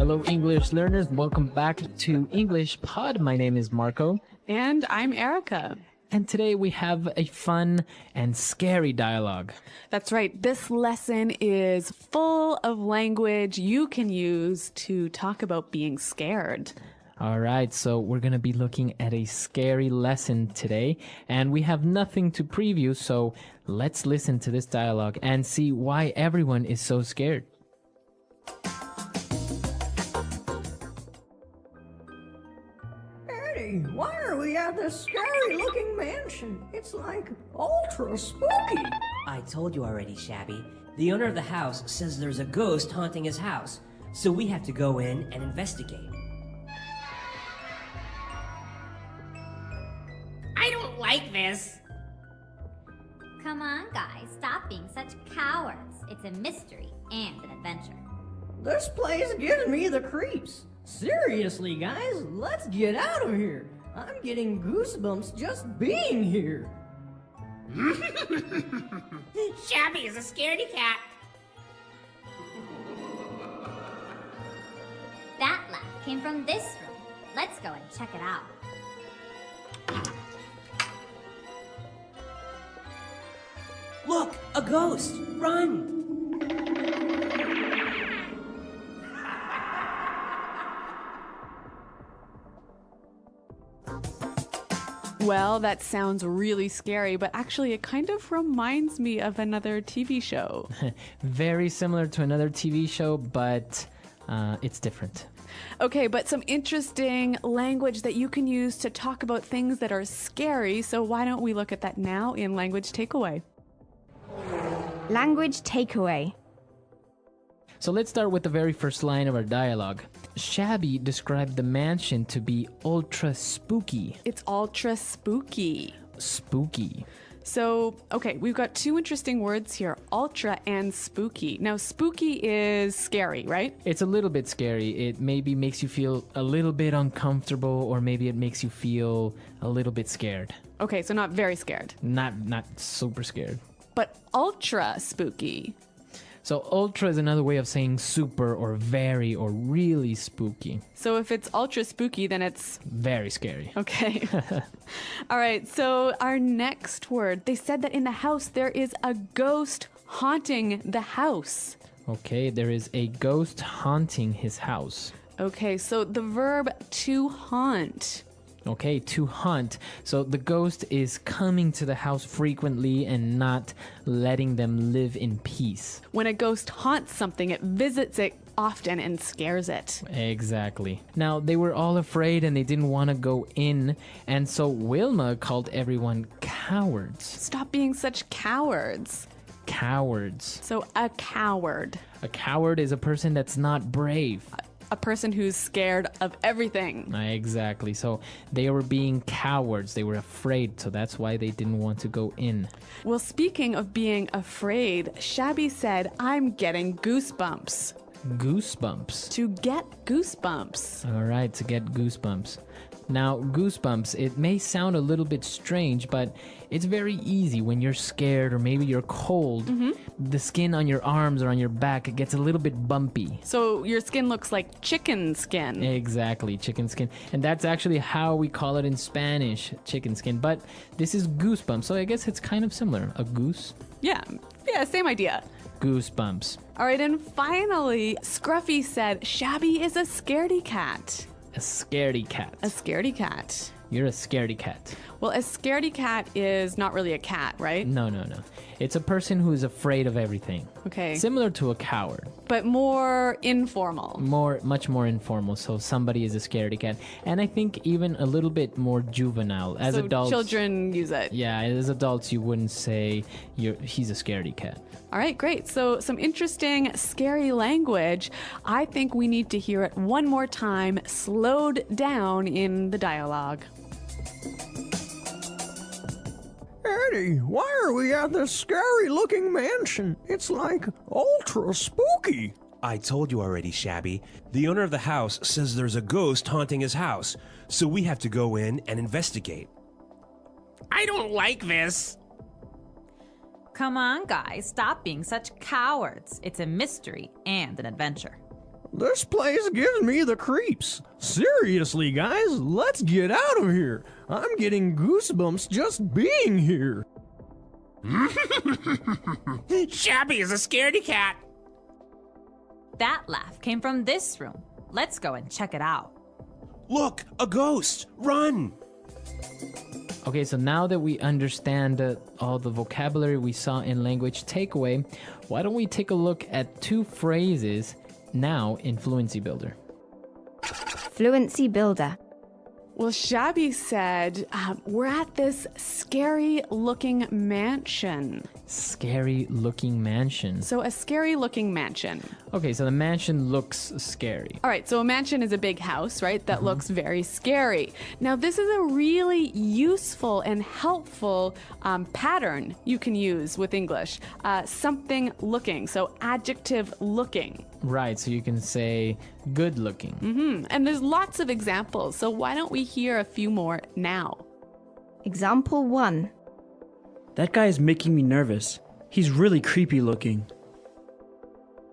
Hello, English learners. Welcome back to English Pod. My name is Marco. And I'm Erica. And today we have a fun and scary dialogue. That's right. This lesson is full of language you can use to talk about being scared. All right, so we're going to be looking at a scary lesson today, and we have nothing to preview, so let's listen to this dialogue and see why everyone is so scared. Eddie, why are we at this scary-looking mansion? It's like ultra spooky. I told you already, Shabby. The owner of the house says there's a ghost haunting his house, so we have to go in and investigate. I don't like this. Come on, guys, stop being such cowards. It's a mystery and an adventure. This place gives me the creeps. Seriously, guys, let's get out of here. I'm getting goosebumps just being here. Shabby is a scaredy cat. That laugh came from this room. Let's go and check it out. Look, a ghost! Run! Well, that sounds really scary, but actually it kind of reminds me of another TV show. Very similar to another TV show, but it's different. Okay, but some interesting language that you can use to talk about things that are scary. So why don't we look at that now in Language Takeaway? Language takeaway. So let's start with the very first line of our dialogue. Shabby described the mansion to be ultra spooky. It's ultra spooky. Spooky. So, okay, we've got two interesting words here, ultra and spooky. Now, spooky is scary, right? It's a little bit scary. It maybe makes you feel a little bit uncomfortable, or maybe it makes you feel a little bit scared. Okay, so not very scared. Not super scared. But ultra spooky. So ultra is another way of saying super or very or really spooky. So if it's ultra spooky, then it's very scary. Okay. All right, so our next word. They said that in the house there is a ghost haunting the house. Okay, there is a ghost haunting his house. Okay, so the verb to haunt. Okay, to haunt. So the ghost is coming to the house frequently and not letting them live in peace. When a ghost haunts something, it visits it often and scares it. Exactly. Now, they were all afraid and they didn't want to go in, and so Wilma called everyone cowards. Stop being such cowards. Cowards. So a coward. A coward is a person that's not brave. A person who's scared of everything. Exactly. So they were being cowards. They were afraid. So that's why they didn't want to go in. Well, speaking of being afraid, Shabby said, I'm getting goosebumps. Goosebumps. To get goosebumps. All right, to get goosebumps. Now, goosebumps, it may sound a little bit strange, but it's very easy when you're scared or maybe you're cold. Mm-hmm. The skin on your arms or on your back, it gets a little bit bumpy. So your skin looks like chicken skin. Exactly, chicken skin. And that's actually how we call it in Spanish, chicken skin. But this is goosebumps, so I guess it's kind of similar. A goose? Yeah, same idea. Goosebumps. All right, and finally, Scruffy said, Shabby is a scaredy cat. A scaredy cat. A scaredy cat. You're a scaredy cat. Well, a scaredy cat is not really a cat, right? No. It's a person who is afraid of everything. Okay. Similar to a coward. But more informal. Much more informal. So somebody is a scaredy cat. And I think even a little bit more juvenile. As so adults, children use it. Yeah, as adults, you wouldn't say he's a scaredy cat. All right, great. So some interesting, scary language. I think we need to hear it one more time, slowed down in the dialogue. Eddie, why are we at this scary-looking mansion? It's like ultra spooky. I told you already, Shabby. The owner of the house says there's a ghost haunting his house, so we have to go in and investigate. I don't like this. Come on, guys, stop being such cowards. It's a mystery and an adventure. This place gives me the creeps. Seriously, guys, let's get out of here. I'm getting goosebumps just being here. Shabby is a scaredy cat. That laugh came from this room. Let's go and check it out. Look, a ghost! Run! Okay, so now that we understand all the vocabulary we saw in language takeaway, why don't we take a look at 2 phrases now in Fluency Builder? Fluency Builder. Well, Shabby said, we're at this scary-looking mansion. Scary-looking mansion. So a scary-looking mansion. Okay, so the mansion looks scary. All right, so a mansion is a big house, right? That looks very scary. Now, this is a really useful and helpful pattern you can use with English. Something looking, so adjective looking. Right, so you can say good looking. And there's lots of examples, so why don't we hear a few more now? Example 1. That guy is making me nervous. He's really creepy looking.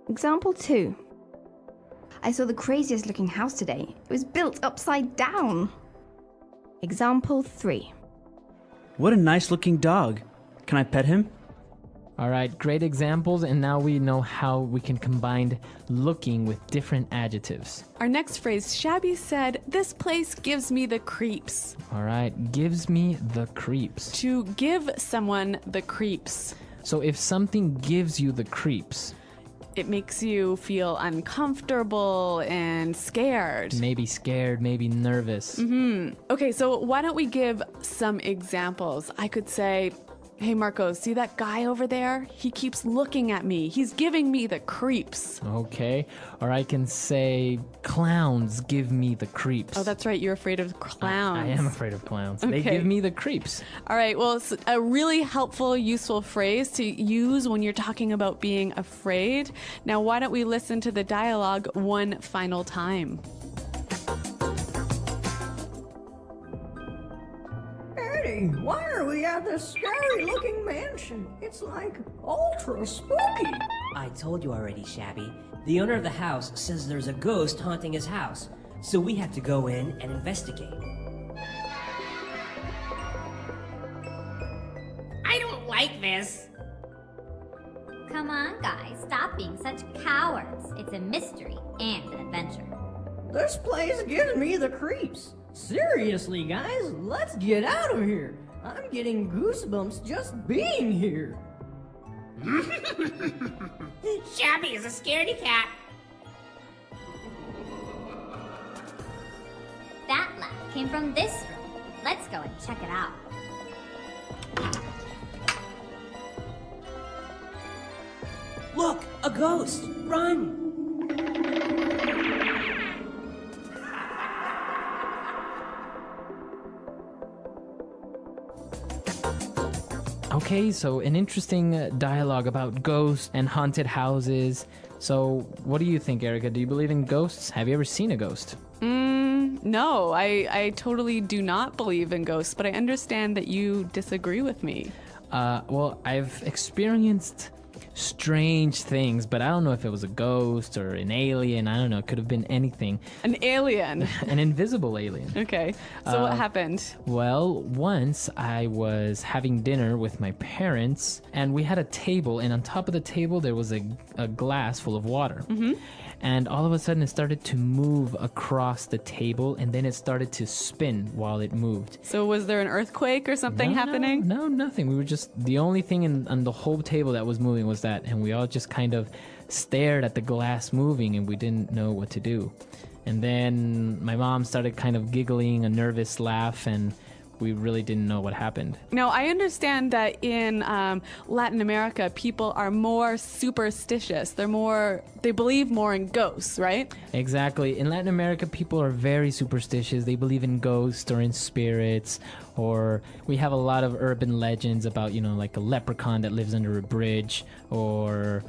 Example 2. I saw the craziest looking house today. It was built upside down. Example 3. What a nice looking dog. Can I pet him? All right, great examples, and now we know how we can combine looking with different adjectives. Our next phrase, Shabby said, this place gives me the creeps. All right, gives me the creeps. To give someone the creeps. So if something gives you the creeps, it makes you feel uncomfortable and scared. Maybe scared, maybe nervous. Okay, so why don't we give some examples? I could say, hey, Marco, see that guy over there? He keeps looking at me. He's giving me the creeps. Okay. Or I can say, clowns give me the creeps. Oh, that's right. You're afraid of clowns. I am afraid of clowns. Okay. They give me the creeps. All right. Well, it's a really helpful, useful phrase to use when you're talking about being afraid. Now, why don't we listen to the dialogue one final time? Eddie, why are we at this scary-looking mansion? It's like ultra spooky. I told you already, Shabby. The owner of the house says there's a ghost haunting his house, so we have to go in and investigate. I don't like this. Come on, guys, stop being such cowards. It's a mystery and an adventure. This place gives me the creeps. Seriously, guys, let's get out of here. I'm getting goosebumps just being here. Shabby is a scaredy cat. That laugh came from this room. Let's go and check it out. Look, a ghost! Run! Okay, so an interesting dialogue about ghosts and haunted houses. So, what do you think, Erica? Do you believe in ghosts? Have you ever seen a ghost? No, I totally do not believe in ghosts, but I understand that you disagree with me. Well, I've experienced strange things, but I don't know if it was a ghost or an alien. I don't know. It could have been anything. An alien. An invisible alien. Okay. So what happened? Well, once I was having dinner with my parents, and we had a table, and on top of the table there was a glass full of water. And all of a sudden it started to move across the table, and then it started to spin while it moved. So was there an earthquake or something happening? No, nothing. We were just, the only thing on the whole table that was moving was that, and we all just kind of stared at the glass moving, and we didn't know what to do. And then my mom started kind of giggling, a nervous laugh, and we really didn't know what happened. Now, I understand that in Latin America, people are more superstitious. They believe more in ghosts, right? Exactly. In Latin America, people are very superstitious. They believe in ghosts or in spirits, or we have a lot of urban legends about, like a leprechaun that lives under a bridge, or,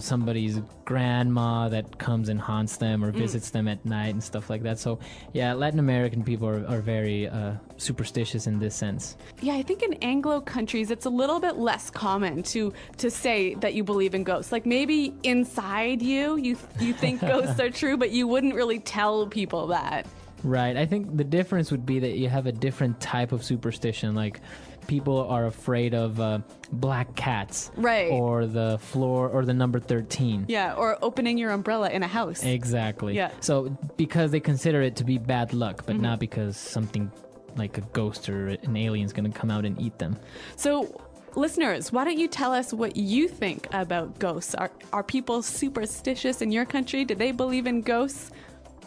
somebody's grandma that comes and haunts them or visits them at night and stuff like that. So yeah, Latin American people are very superstitious in this sense. Yeah, I think in Anglo countries it's a little bit less common to say that you believe in ghosts. Like maybe inside you think ghosts are true, but you wouldn't really tell people that. Right. I think the difference would be that you have a different type of superstition. Like people are afraid of black cats. Right. Or the floor or the number 13. Yeah, or opening your umbrella in a house. Exactly. Yeah. So because they consider it to be bad luck, but not because something like a ghost or an alien is going to come out and eat them. So listeners, why don't you tell us what you think about ghosts? Are people superstitious in your country? Do they believe in ghosts?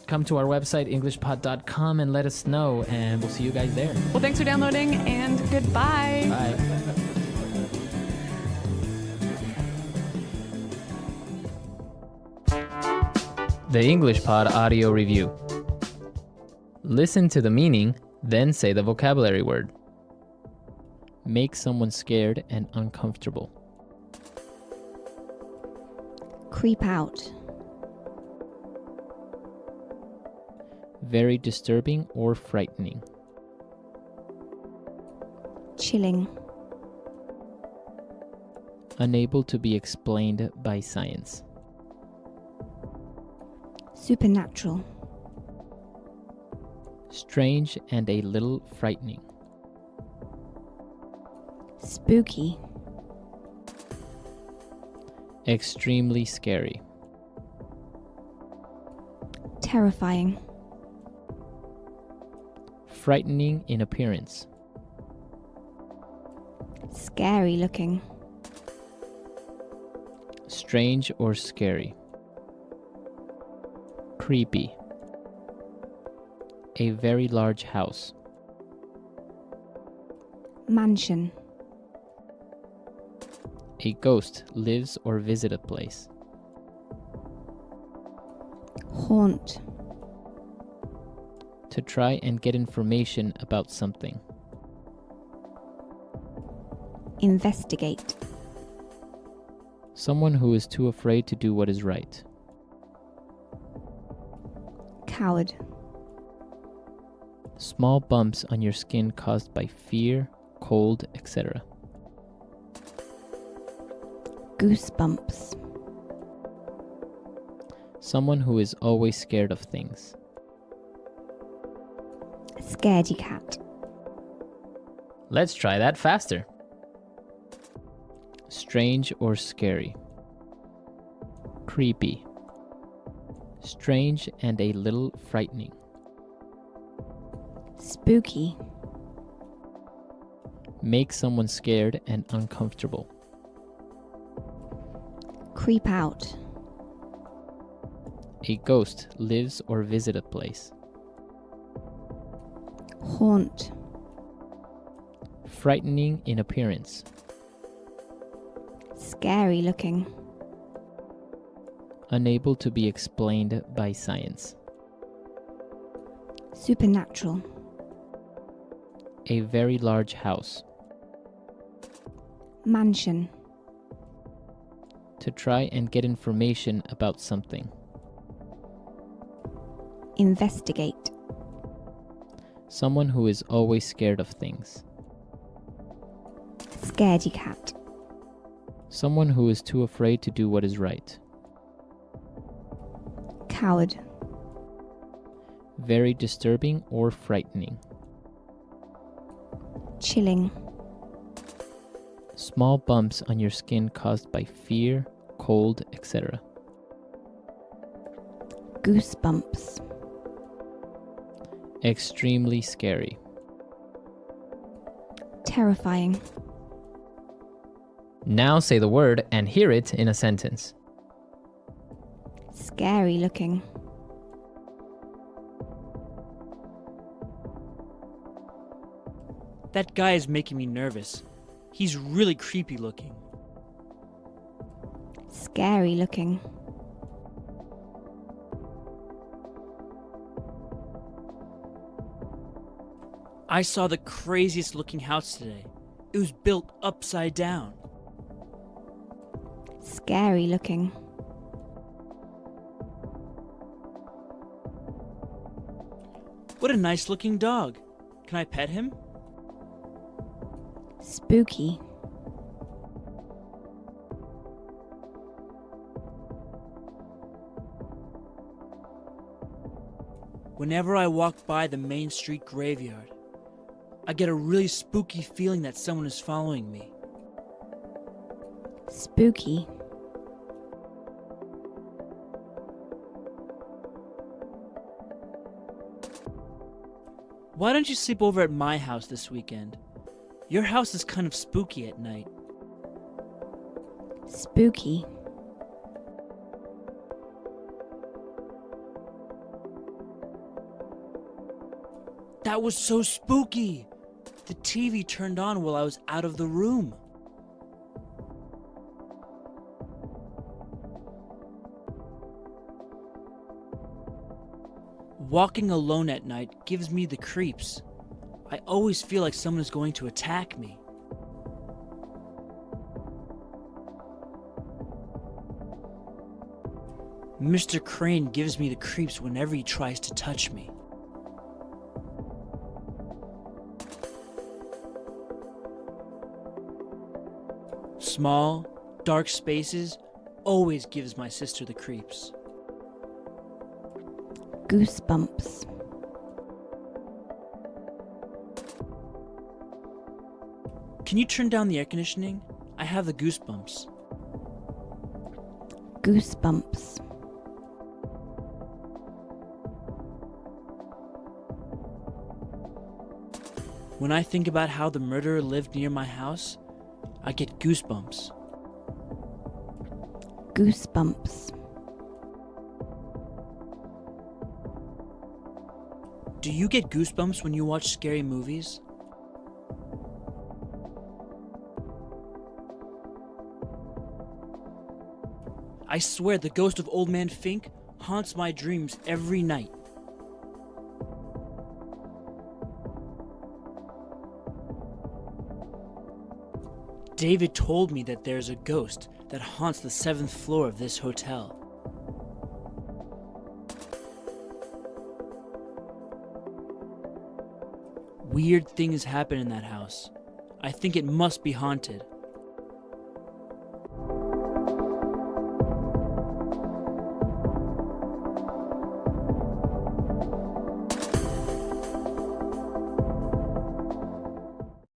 Come to our website, englishpod.com, and let us know, and we'll see you guys there. Well, thanks for downloading, and goodbye. Bye. The English Pod Audio Review. Listen to the meaning, then say the vocabulary word. Make someone scared and uncomfortable. Creep out. Very disturbing or frightening. Chilling. Unable to be explained by science. Supernatural. Strange and a little frightening. Spooky. Extremely scary. Terrifying. Frightening in appearance. Scary looking. Strange or scary. Creepy. A very large house. Mansion. A ghost lives or visits a place. Haunt. To try and get information about something. Investigate. Someone who is too afraid to do what is right. Coward. Small bumps on your skin caused by fear, cold, etc. Goosebumps. Someone who is always scared of things. Scaredy cat. Let's try that faster. Strange or scary. Creepy. Strange and a little frightening. Spooky. Make someone scared and uncomfortable. Creep out. A ghost lives or visits a place. Haunt. Frightening in appearance. Scary looking. Unable to be explained by science. Supernatural. A very large house. Mansion. To try and get information about something. Investigate. Someone who is always scared of things. Scaredy cat. Someone who is too afraid to do what is right. Coward. Very disturbing or frightening. Chilling. Small bumps on your skin caused by fear, cold, etc. Goosebumps. Extremely scary. Terrifying. Now say the word and hear it in a sentence. Scary looking. That guy is making me nervous. He's really creepy looking. Scary looking. I saw the craziest looking house today. It was built upside down. Scary looking. What a nice looking dog. Can I pet him? Spooky. Whenever I walk by the Main Street graveyard, I get a really spooky feeling that someone is following me. Spooky. Why don't you sleep over at my house this weekend? Your house is kind of spooky at night. Spooky. That was so spooky! The TV turned on while I was out of the room. Walking alone at night gives me the creeps. I always feel like someone is going to attack me. Mr. Crane gives me the creeps whenever he tries to touch me. Small, dark spaces always gives my sister the creeps. Goosebumps. Can you turn down the air conditioning? I have the goosebumps. Goosebumps. When I think about how the murderer lived near my house, I get goosebumps. Goosebumps. Do you get goosebumps when you watch scary movies? I swear the ghost of Old Man Fink haunts my dreams every night. David told me that there's a ghost that haunts the 7th floor of this hotel. Weird things happen in that house. I think it must be haunted.